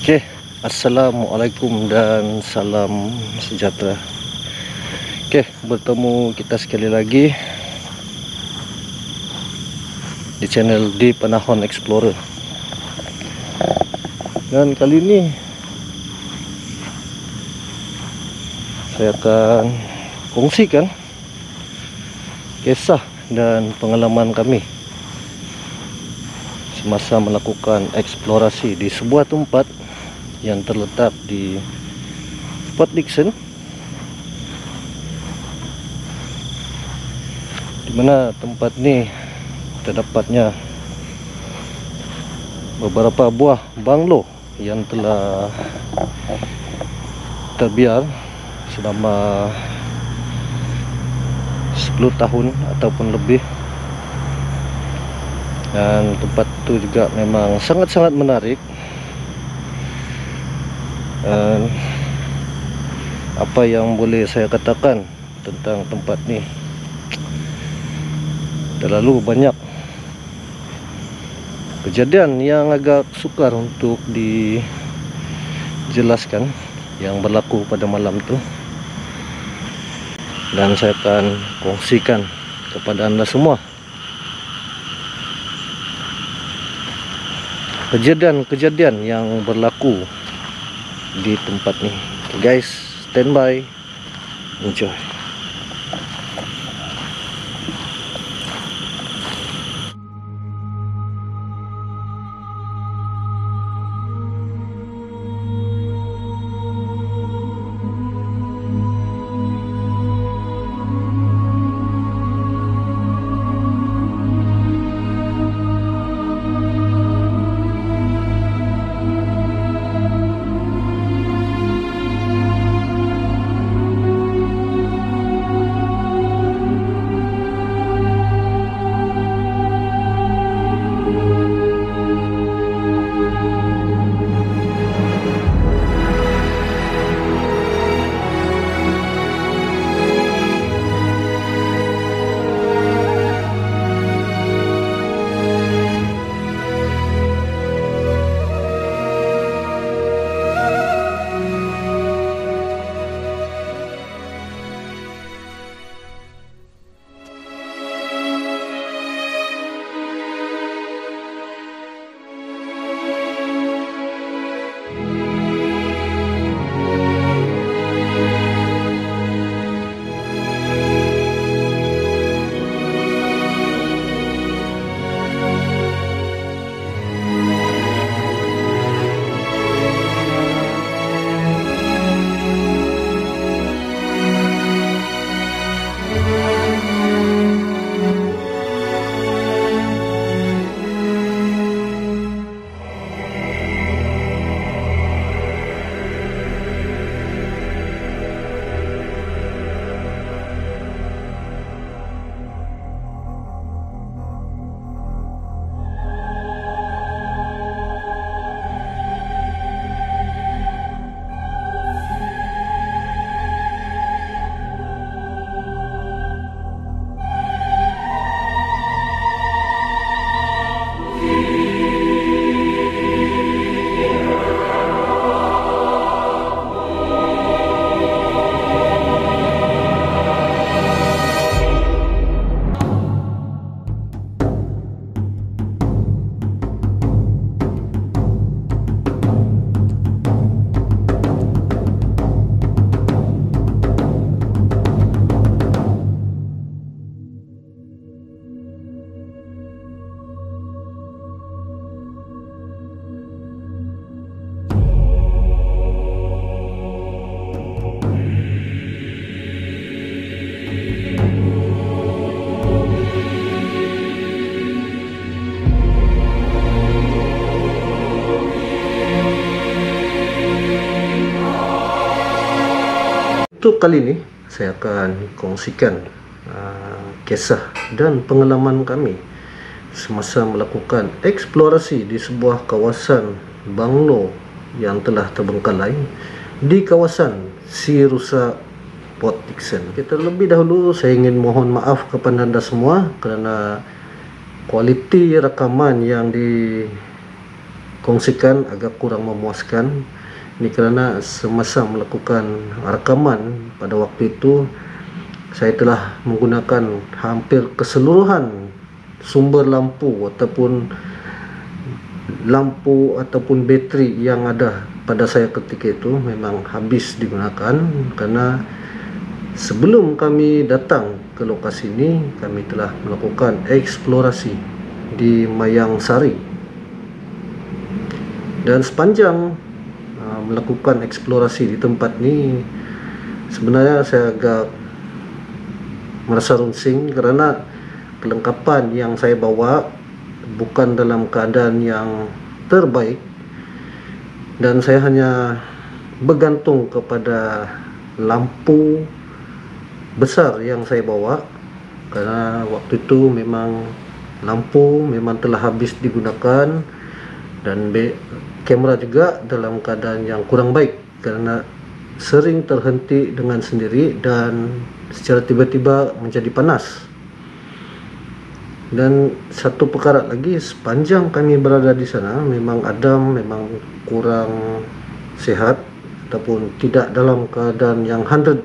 Oke, assalamualaikum dan salam sejahtera. Oke, bertemu kita sekali lagi di channel di Penahon Explorer. Dan kali ini saya akan kongsikan kisah dan pengalaman kami semasa melakukan eksplorasi di sebuah tempat yang terletak di Port Dickson, di mana tempat ini terdapatnya beberapa buah banglo yang telah terbiar selama 10 tahun ataupun lebih. Dan tempat itu juga memang sangat-sangat menarik. Dan apa yang boleh saya katakan tentang tempat ini, terlalu banyak kejadian yang agak sukar untuk dijelaskan yang berlaku pada malam itu. Dan saya akan kongsikan kepada anda semua kejadian-kejadian yang berlaku di tempat ini. Okay, guys, stand by, enjoy. Untuk kali ini saya akan kongsikan kisah dan pengalaman kami semasa melakukan eksplorasi di sebuah kawasan banglo yang telah terbengkalai di kawasan Sirusa Port Dickson. Kita terlebih dahulu saya ingin mohon maaf kepada anda semua kerana kualiti rakaman yang kongsikan agak kurang memuaskan. Ini kerana semasa melakukan rekaman pada waktu itu saya telah menggunakan hampir keseluruhan sumber lampu ataupun bateri yang ada pada saya ketika itu memang habis digunakan, karena sebelum kami datang ke lokasi ini kami telah melakukan eksplorasi di Mayang Sari, dan sepanjang melakukan eksplorasi di tempat ini sebenarnya saya agak merasa runsing kerana kelengkapan yang saya bawa bukan dalam keadaan yang terbaik, dan saya hanya bergantung kepada lampu besar yang saya bawa, karena waktu itu memang lampu memang telah habis digunakan, dan kamera juga dalam keadaan yang kurang baik karena sering terhenti dengan sendiri dan secara tiba-tiba menjadi panas. Dan satu perkara lagi, sepanjang kami berada di sana memang Adam memang kurang sihat ataupun tidak dalam keadaan yang 100%,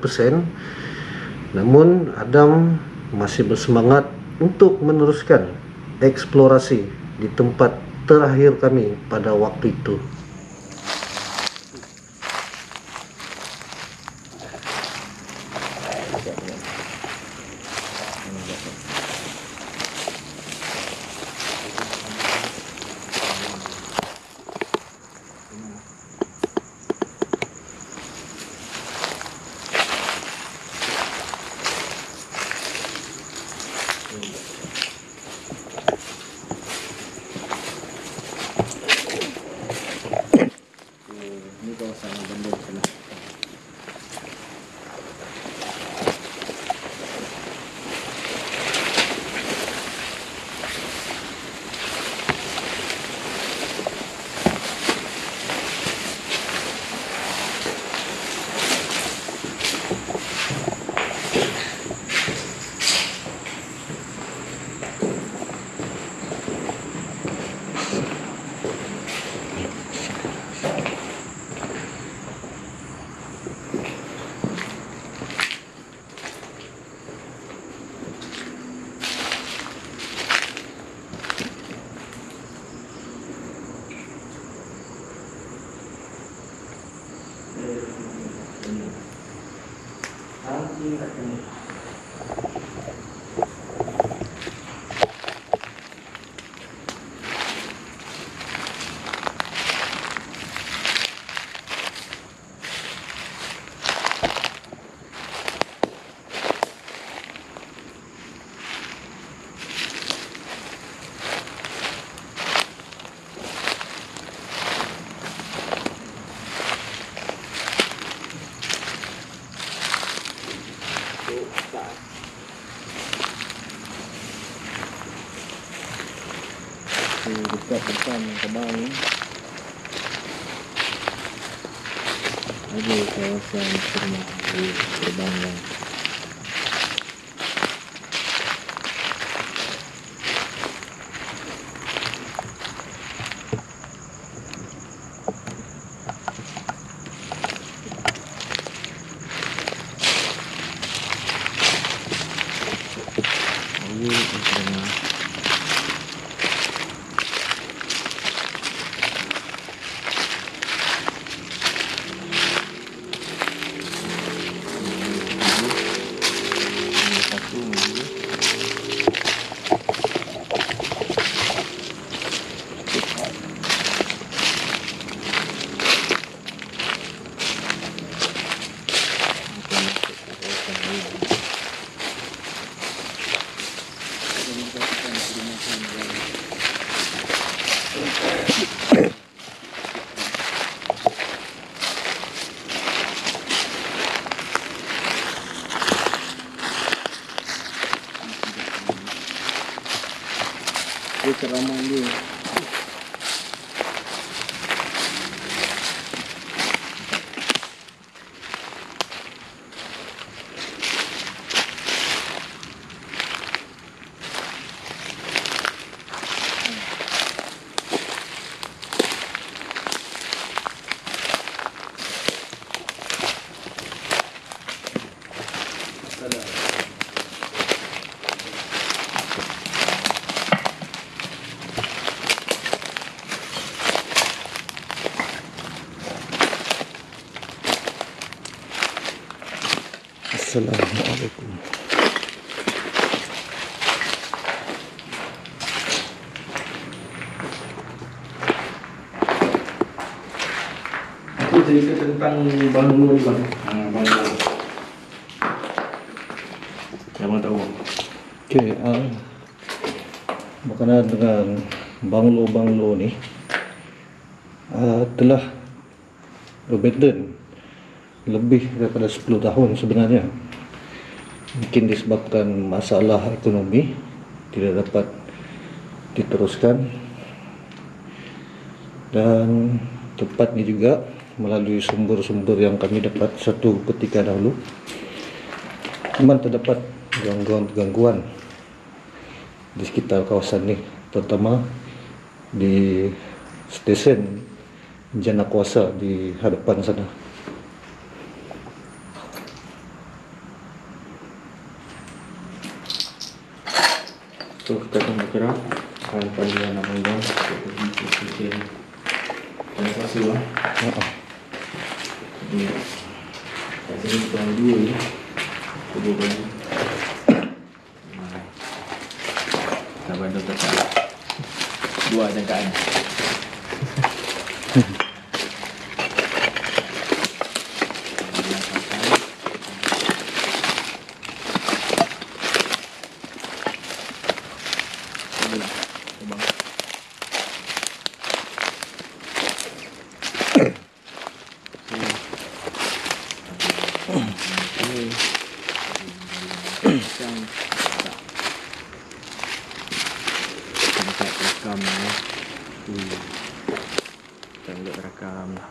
namun Adam masih bersemangat untuk meneruskan eksplorasi di tempat terakhir kami pada waktu itu. Ini kawasan Bandung sana. Dekat yang kebal ni ada kawasan rumah terbang. Ini keraman dia. Assalamualaikum. Aku cerita tentang banglo ni bang. Banglo. Yang mana tahu? Okey, berkenaan dengan banglo ni telah abandon lebih daripada 10 tahun sebenarnya. Mungkin disebabkan masalah ekonomi tidak dapat diteruskan, dan tepatnya juga melalui sumber-sumber yang kami dapat satu ketika dahulu memang terdapat gangguan-gangguan di sekitar kawasan ni, terutama di stesen jana kuasa di hadapan sana. So kita akan bergerak panjang nama bang. Terima kasih bang. Ni, kat sini tuan dua ni. Cuba bang. Kita bantu tetap. Dua jangkaan. Rekam ya. Kita boleh rekam lah.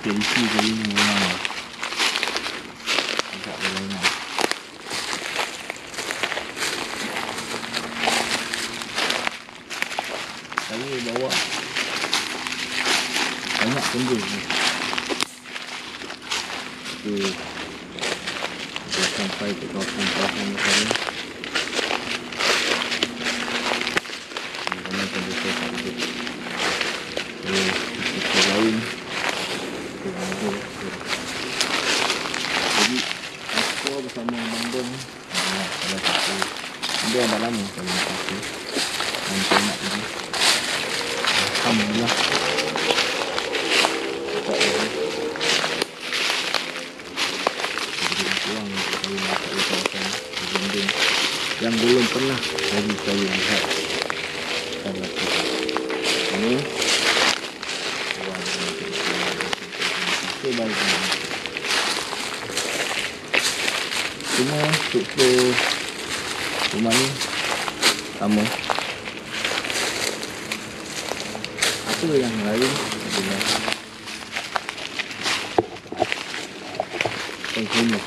Polisi kali ni memang agak berlainan. Saya bawa banyak benda ni. Kita sampai ke kawasan-kawasan tadi. Ini benda saya tak ada. Kita lain. Jadi aku bersama Mandom salah satu dia dah lama kalau nak aku dan saya nak pergi. Alhamdulillah tak ada jadi pulang untuk saya masuk ke kawasan Mandom yang belum pernah lagi saya lihat. Ini baik cuma struktur rumah ni sama. Apa yang lain adalah penghuni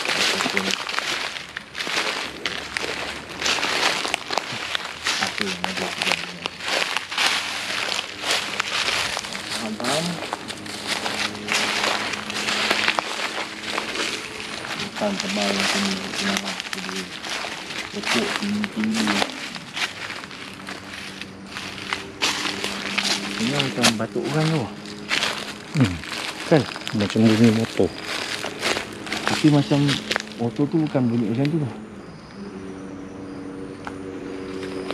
ataupun apa yang ada di dalam. Faham? Hutan tebal macam ni, kenapa? Jadi pokok tinggi-tinggi. Ini macam batu orang tu. Kan? Macam bunyi motor. Tapi macam motor tu bukan bunyi macam tu.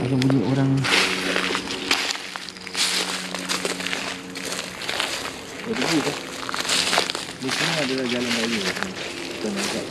Macam bunyi orang. Jadi di sini adalah jalan raya. Kita nampak.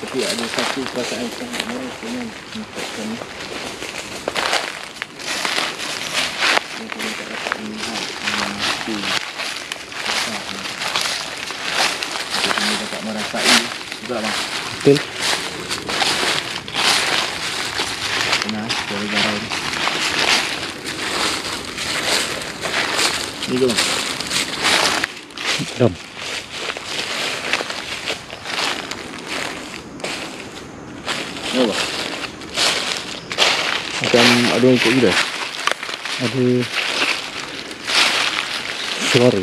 Tapi ada satu perasaan sangat menarik dengan menempatkan ni. Yang kami tak dapat melihat itu besar ni. Jadi kami dapat merasai juga bang. Betul. Kena suara garau ni. Ni ke bang? Dam. Ni bang? Macam ada orang ikut kita. Ada suara.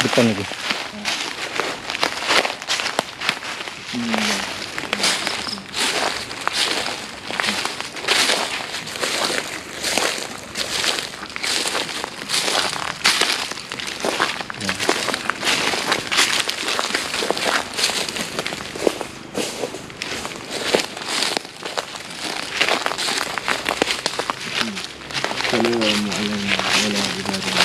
Depan lagi. Kalau mu'alam wala ibadah.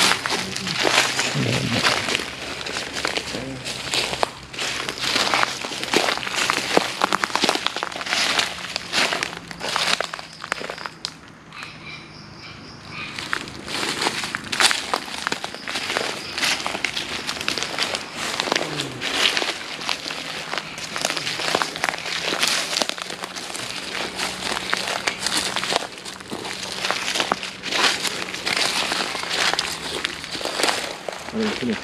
Sini.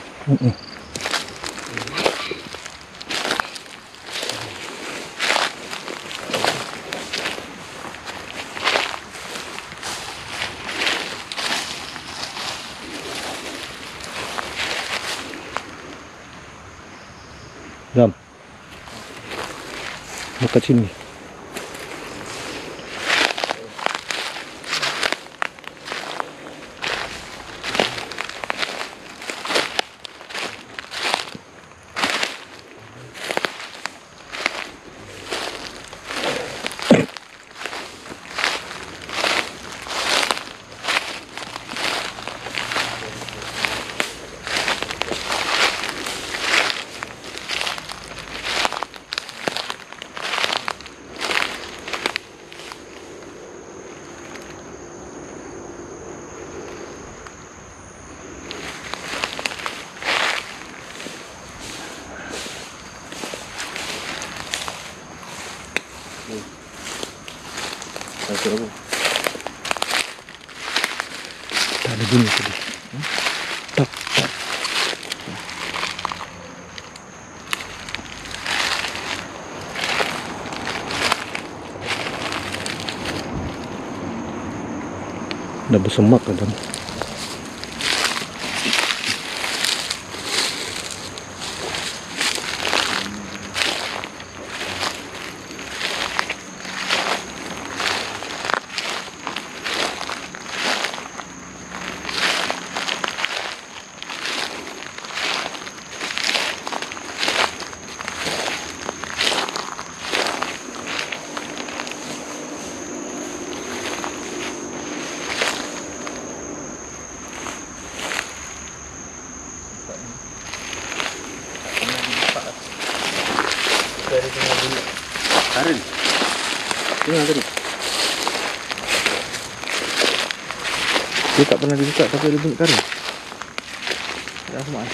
Dam. Dekat sini. Satu lagi. Tak ada bunyi tadi. Tak, tak. Dah bersemak kadang. Karen. Tengok tadi. Dia tak pernah dibuka tapi ada bunyi karen. Dah semua.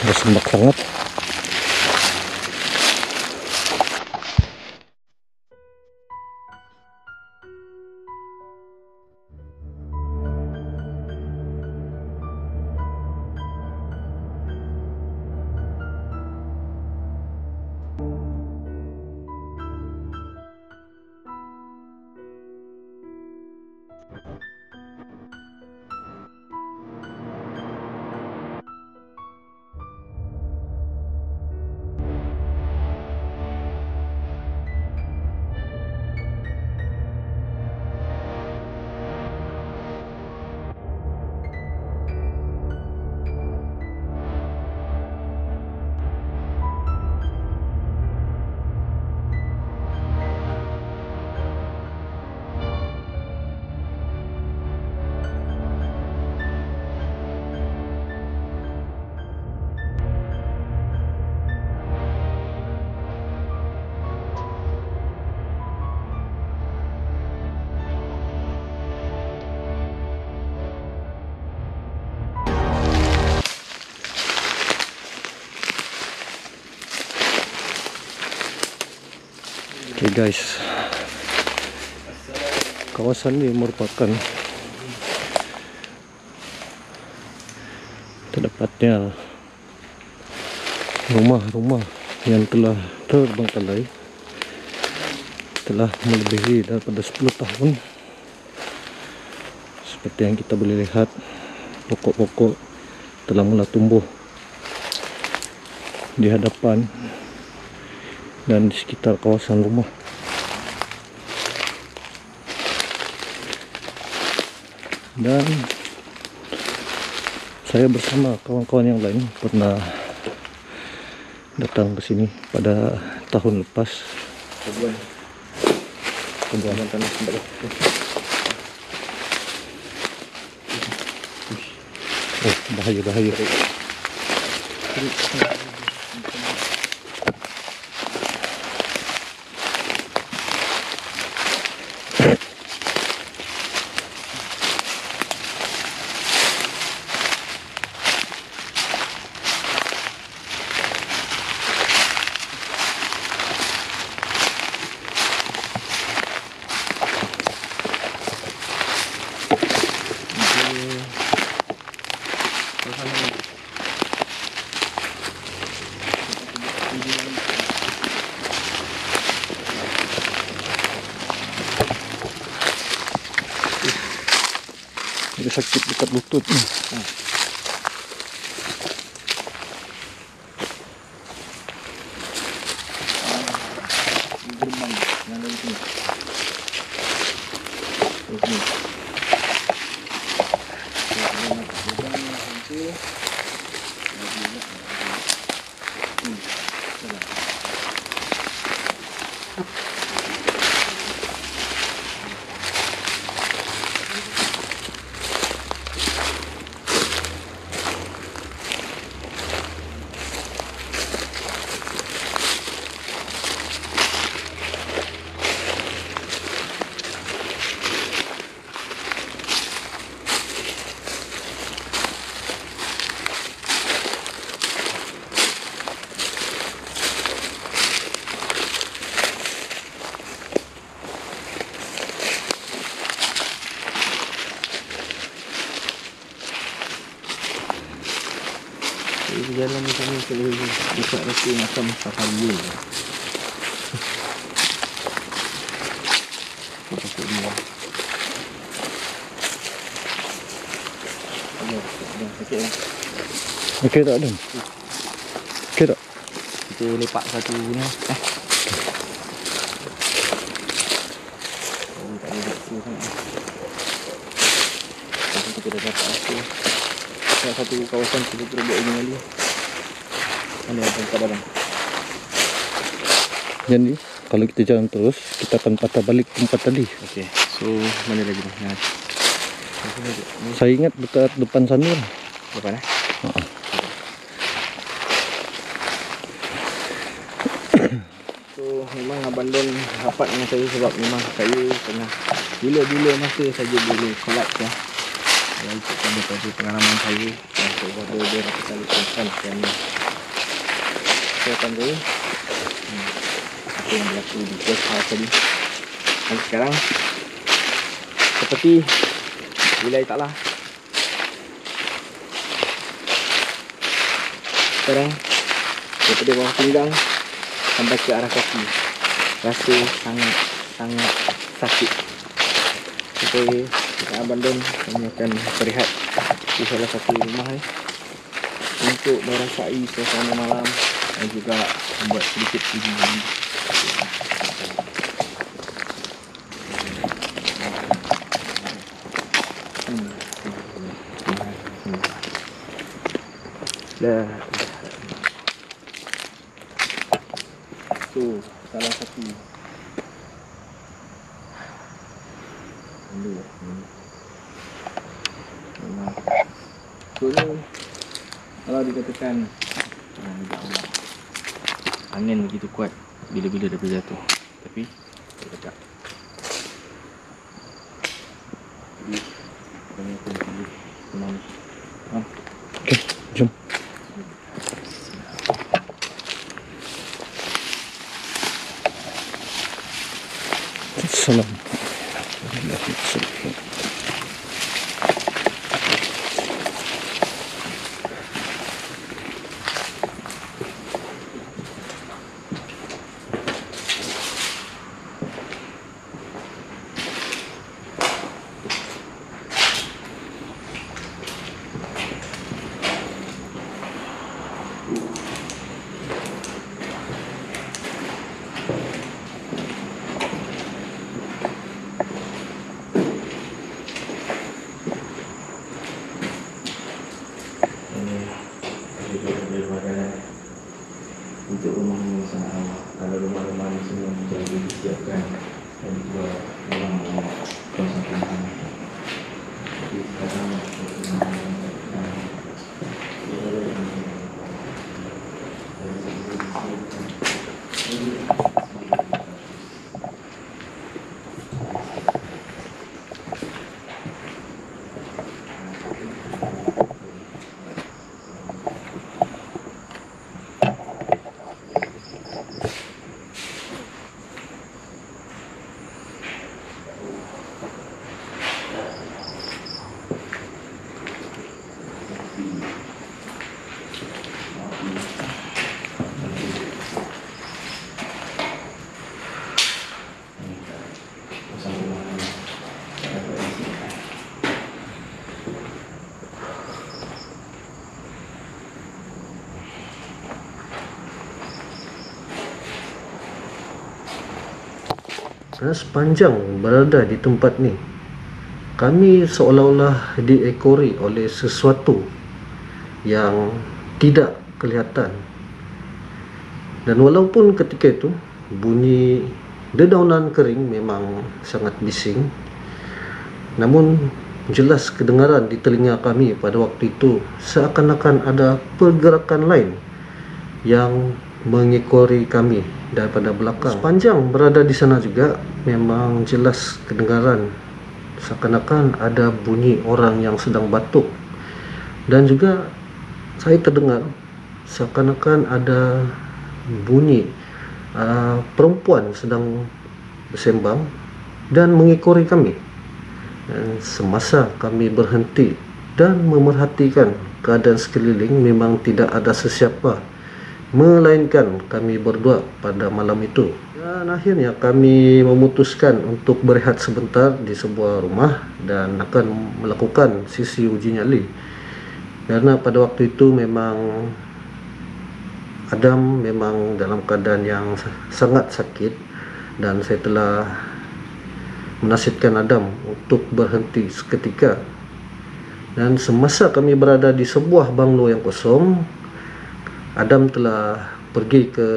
Bersemak sangat. Okay guys, kawasan ini merupakan terdapatnya rumah-rumah yang telah terbengkalai, telah melebihi daripada 10 tahun. Seperti yang kita boleh lihat, pokok-pokok telah mula tumbuh di hadapan dan di sekitar kawasan rumah. Dan saya bersama kawan-kawan yang lain pernah datang ke sini pada tahun lepas. Pembuangan tanah sembah. Oh, bahaya. Dia sakit dekat lutut ni. Gerbang yang dari sini. Jalan macam ni kalau buka rasa macam safari. Takut dia. Okey. Okey tak ada? Okey tak? Kita lepak satu ni. Tak boleh rasa sangat. Kita dah dapat rasa. Satu kawasan kita terus buat ini lagi. Mana yang tempat dalam? Jadi kalau kita jalan terus, kita akan patah balik tempat tadi. Okey. So mana lagi ni? Saya ingat dekat depan sana. Depan So memang Abang Don rapat dengan saya sebab memang saya tengah bila-bila masa saja boleh collab ya. Yang ikutkan daripada pengalaman saya yang saya dah beberapa kali kongsikan dan saya akan tahu apa yang berlaku di guest house tadi. Dan sekarang seperti wilayah taklah. Sekarang daripada bawah pinggang sampai ke arah kaki rasa sangat sakit. Supaya Abang Don kami akan berehat di salah satu rumah untuk merasai suasana malam dan juga membuat sedikit video. Dah. So salah satu so ni kalau dikatakan angin begitu kuat bila-bila dia berjatuh, tapi tak cakap jadi kami akan pilih kemana. Okey, jom. Waalaikumsalam. Untuk rumah ini sangat lama. Kalau rumah-rumah ini semua jadi disiapkan dan juga orang kawasan rumah. Jadi sekarang sepanjang berada di tempat ni, kami seolah-olah diekori oleh sesuatu yang tidak kelihatan. Dan walaupun ketika itu bunyi dedaunan kering memang sangat bising, namun jelas kedengaran di telinga kami pada waktu itu seakan-akan ada pergerakan lain yang mengekori kami daripada belakang. Sepanjang berada di sana juga memang jelas kedengaran seakan-akan ada bunyi orang yang sedang batuk, dan juga saya terdengar seakan-akan ada bunyi perempuan sedang bersembang dan mengekori kami. Dan semasa kami berhenti dan memerhatikan keadaan sekeliling, memang tidak ada sesiapa melainkan kami berdua pada malam itu. Dan akhirnya kami memutuskan untuk berehat sebentar di sebuah rumah dan akan melakukan sesi uji nyali. Karena pada waktu itu memang Adam memang dalam keadaan yang sangat sakit, dan saya telah menasihatkan Adam untuk berhenti seketika. Dan semasa kami berada di sebuah banglo yang kosong, Adam telah pergi ke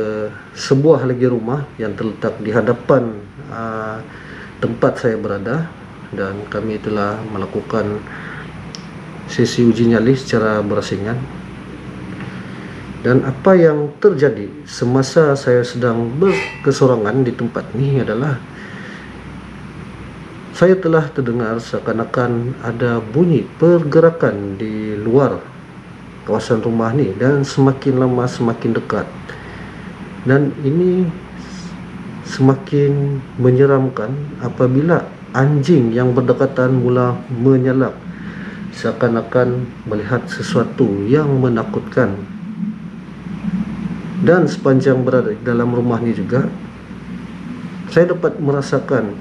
sebuah lagi rumah yang terletak di hadapan tempat saya berada, dan kami telah melakukan sesi uji nyali secara berasingan. Dan apa yang terjadi semasa saya sedang berkesorangan di tempat ini adalah saya telah terdengar seakan-akan ada bunyi pergerakan di luar kawasan rumah ni, dan semakin lama semakin dekat, dan ini semakin menyeramkan apabila anjing yang berdekatan mula menyalak seakan-akan melihat sesuatu yang menakutkan. Dan sepanjang berada di dalam rumah ni juga saya dapat merasakan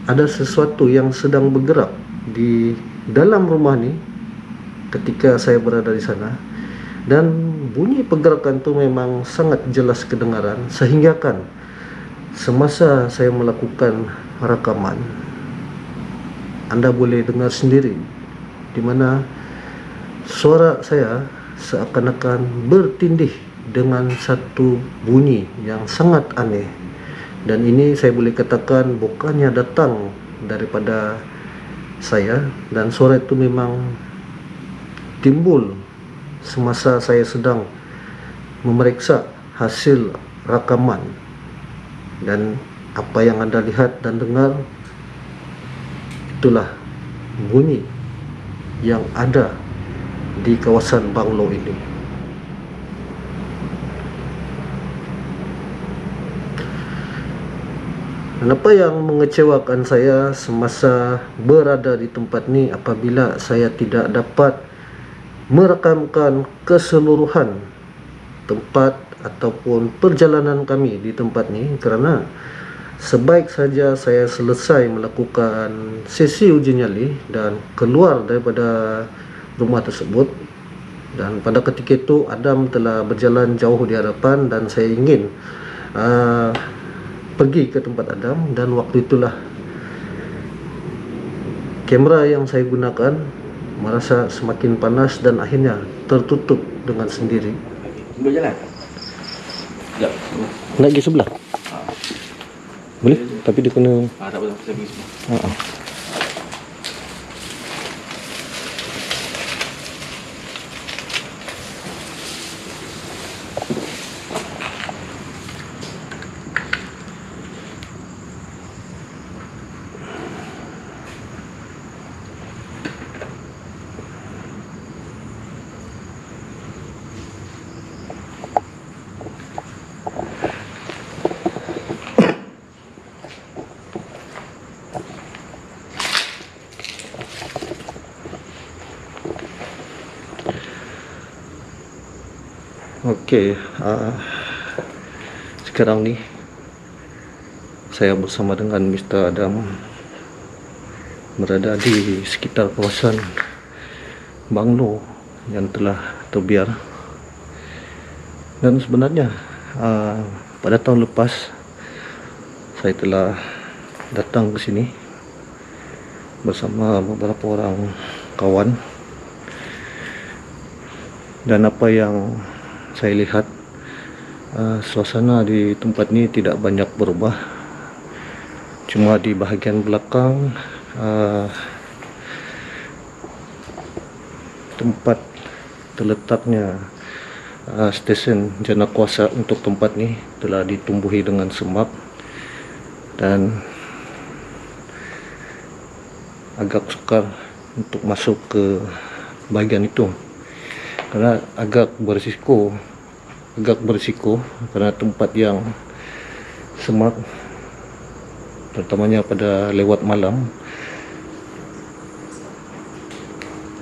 ada sesuatu yang sedang bergerak di dalam rumah ni ketika saya berada di sana, dan bunyi pergerakan itu memang sangat jelas kedengaran, sehingga kan semasa saya melakukan rakaman, anda boleh dengar sendiri di mana suara saya seakan-akan bertindih dengan satu bunyi yang sangat aneh. Dan ini saya boleh katakan bukannya datang daripada saya, dan suara itu memang timbul semasa saya sedang memeriksa hasil rakaman. Dan apa yang anda lihat dan dengar itulah bunyi yang ada di kawasan banglo ini. Dan apa yang mengecewakan saya semasa berada di tempat ni apabila saya tidak dapat merekamkan keseluruhan tempat ataupun perjalanan kami di tempat ni, kerana sebaik saja saya selesai melakukan sesi uji nyali dan keluar daripada rumah tersebut, dan pada ketika itu Adam telah berjalan jauh di hadapan dan saya ingin pergi ke tempat Adam, dan waktu itulah kamera yang saya gunakan merasa semakin panas dan akhirnya tertutup dengan sendiri. Dulu jalan. Sekejap. Nak pergi sebelah? Boleh, tapi dia kena Tak apa, saya pergi semua. Okey, sekarang ni saya bersama dengan Mr. Adam berada di sekitar kawasan banglo yang telah terbiar. Dan sebenarnya pada tahun lepas saya telah datang ke sini bersama beberapa orang kawan, dan apa yang saya lihat, suasana di tempat ni tidak banyak berubah. Cuma di bahagian belakang tempat terletaknya stesen jana kuasa untuk tempat ni telah ditumbuhi dengan semak, dan agak sukar untuk masuk ke bahagian itu karena agak berisiko karena tempat yang semak, terutamanya pada lewat malam,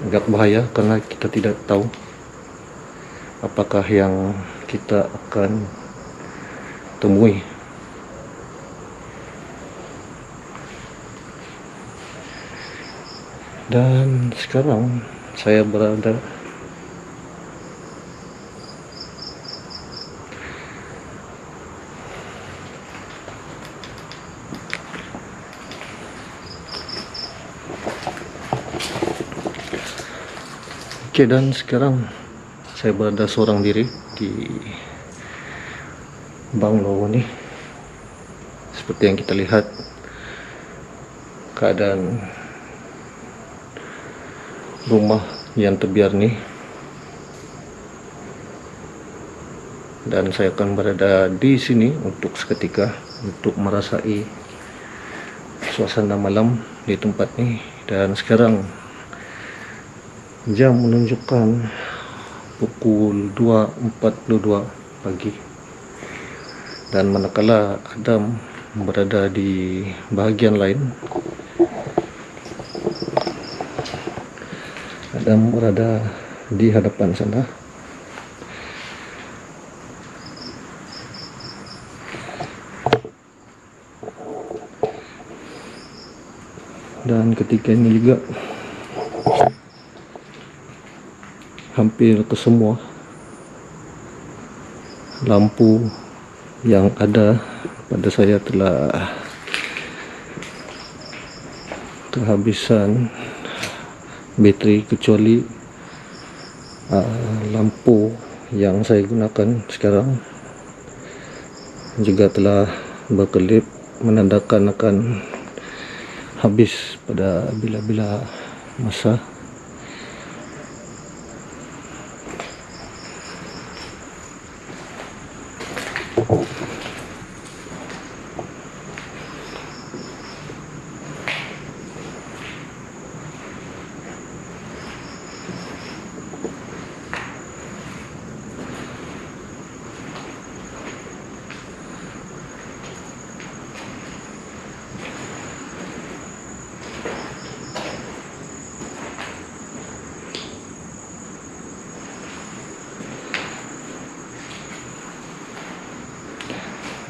agak bahaya karena kita tidak tahu apakah yang kita akan temui. Dan sekarang saya berada dan sekarang saya berada seorang diri di banglo ni. Seperti yang kita lihat, keadaan rumah yang terbiar ni, dan saya akan berada di sini untuk seketika untuk merasai suasana malam di tempat ni. Dan sekarang jam menunjukkan pukul 2.42 pagi, dan manakala Adam berada di bahagian lain, Adam berada di hadapan sana. Dan ketika ini juga hampir kesemua lampu yang ada pada saya telah kehabisan bateri, kecuali lampu yang saya gunakan sekarang juga telah berkelip, menandakan akan habis pada bila-bila masa.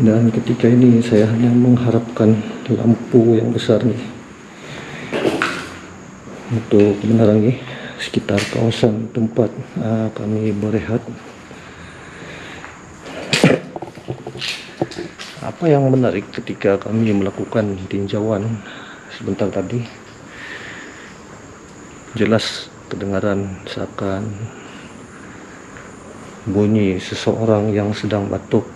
Dan ketika ini saya hanya mengharapkan lampu yang besar nih untuk menerangi sekitar kawasan tempat kami berehat. Apa yang menarik ketika kami melakukan tinjauan sebentar tadi, jelas kedengaran seakan bunyi seseorang yang sedang batuk.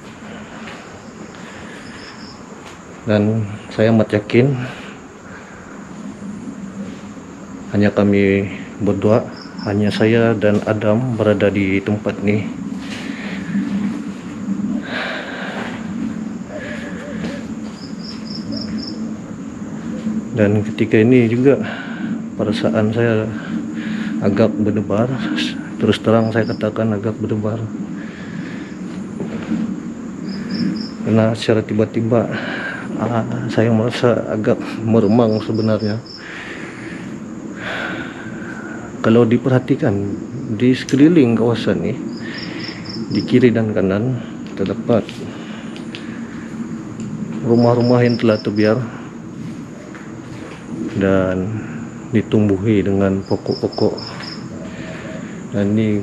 Dan saya amat yakin hanya kami berdua, hanya saya dan Adam berada di tempat ini. Dan ketika ini juga perasaan saya agak berdebar. Terus terang saya katakan agak berdebar, karena secara tiba-tiba saya merasa agak meremang sebenarnya. Kalau diperhatikan di sekeliling kawasan ini, di kiri dan kanan terdapat rumah-rumah yang telah terbiar dan ditumbuhi dengan pokok-pokok, dan ini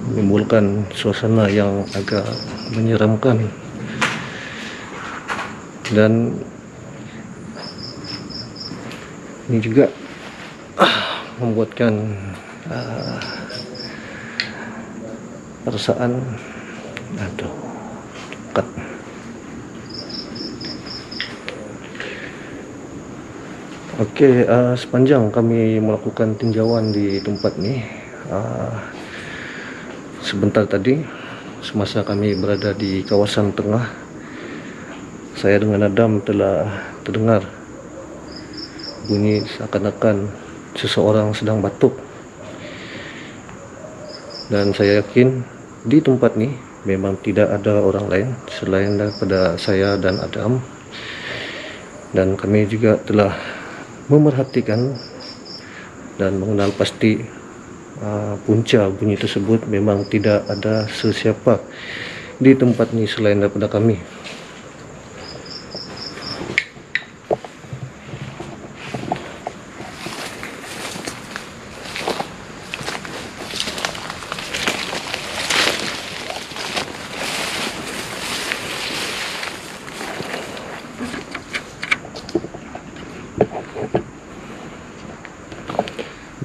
menimbulkan suasana yang agak menyeramkan. Dan ini juga membuatkan perasaan dekat. Oke, sepanjang kami melakukan tinjauan di tempat ini, sebentar tadi semasa kami berada di kawasan tengah, saya dengan Adam telah terdengar bunyi seakan-akan seseorang sedang batuk. Dan saya yakin di tempat ini memang tidak ada orang lain selain daripada saya dan Adam. Dan kami juga telah memerhatikan dan mengenal pasti punca bunyi tersebut memang tidak ada sesiapa di tempat ini selain daripada kami.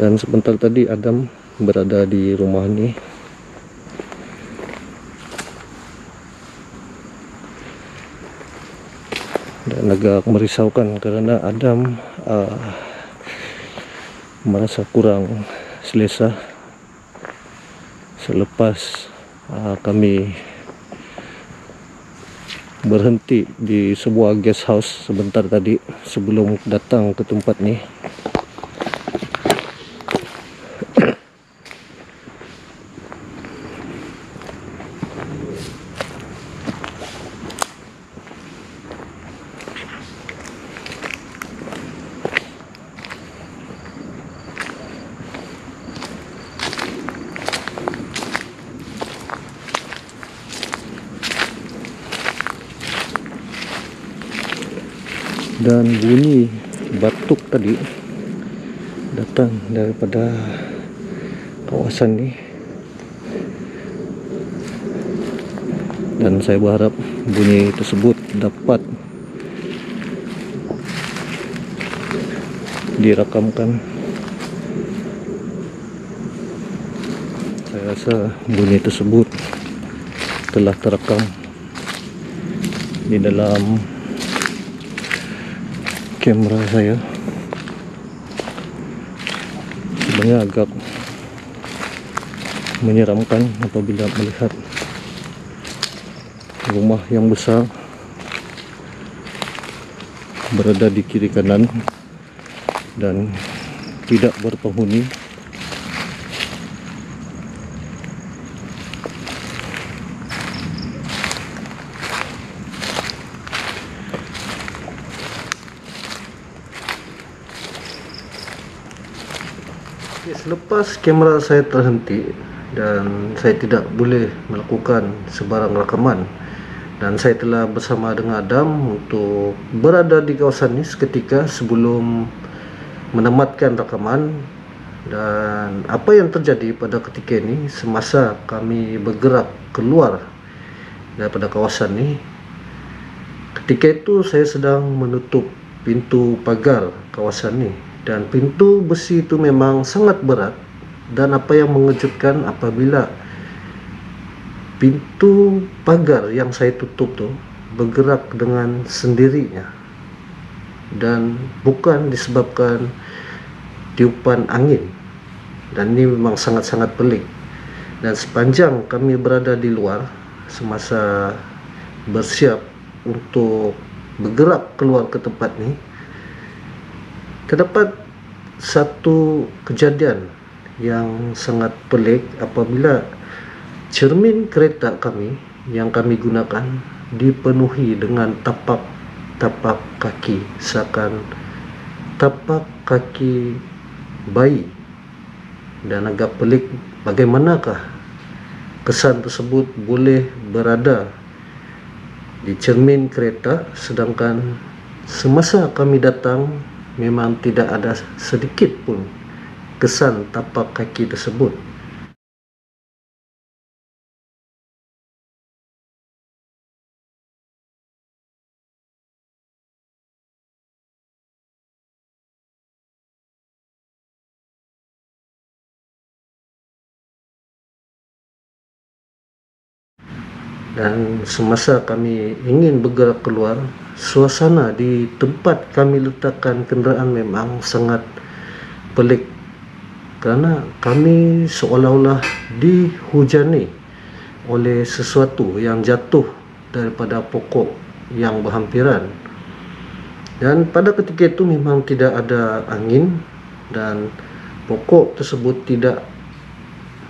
Dan sebentar tadi Adam berada di rumah ini. Dan agak merisaukan karena Adam merasa kurang selesa selepas kami berhenti di sebuah guest house sebentar tadi sebelum datang ke tempat ini. Dan bunyi batuk tadi datang daripada kawasan ini, dan saya berharap bunyi tersebut dapat dirakamkan. Saya rasa bunyi tersebut telah terekam di dalam kamera saya. Sebenarnya agak menyeramkan apabila melihat rumah yang besar berada di kiri kanan dan tidak berpenghuni. Selepas kamera saya terhenti dan saya tidak boleh melakukan sebarang rakaman Dan saya telah bersama dengan Adam untuk berada di kawasan ini seketika sebelum menamatkan rakaman. Dan apa yang terjadi pada ketika ini semasa kami bergerak keluar daripada kawasan ini, ketika itu saya sedang menutup pintu pagar kawasan ini, dan pintu besi itu memang sangat berat. Dan apa yang mengejutkan, apabila pintu pagar yang saya tutup tu bergerak dengan sendirinya dan bukan disebabkan tiupan angin. Dan ini memang sangat-sangat pelik. Dan sepanjang kami berada di luar semasa bersiap untuk bergerak keluar ke tempat ini, terdapat satu kejadian yang sangat pelik apabila cermin kereta kami yang kami gunakan dipenuhi dengan tapak kaki, seakan tapak kaki bayi. Dan agak pelik bagaimanakah kesan tersebut boleh berada di cermin kereta, sedangkan semasa kami datang memang tidak ada sedikit pun kesan tapak kaki tersebut. Dan semasa kami ingin bergerak keluar, suasana di tempat kami letakkan kenderaan memang sangat pelik, kerana kami seolah-olah dihujani oleh sesuatu yang jatuh daripada pokok yang berhampiran. Dan pada ketika itu memang tidak ada angin, dan pokok tersebut tidak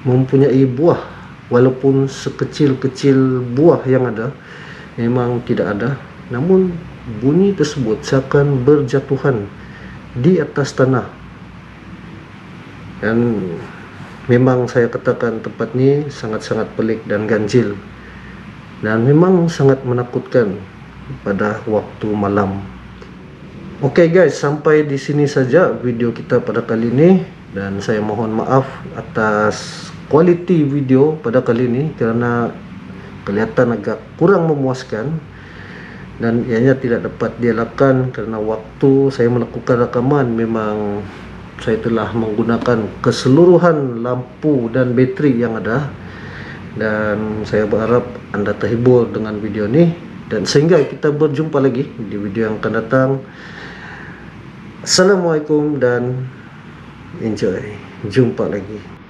mempunyai buah. Walaupun sekecil-kecil buah yang ada memang tidak ada, namun bunyi tersebut seakan berjatuhan di atas tanah. Dan memang saya katakan tempat ini sangat-sangat pelik dan ganjil, dan memang sangat menakutkan pada waktu malam. Oke guys, sampai di sini saja video kita pada kali ini, dan saya mohon maaf atas kualiti video pada kali ini kerana kelihatan agak kurang memuaskan, dan ianya tidak dapat dielakkan kerana waktu saya melakukan rakaman memang saya telah menggunakan keseluruhan lampu dan bateri yang ada. Dan saya berharap anda terhibur dengan video ini, dan sehingga kita berjumpa lagi di video yang akan datang. Assalamualaikum dan enjoy. Jumpa lagi.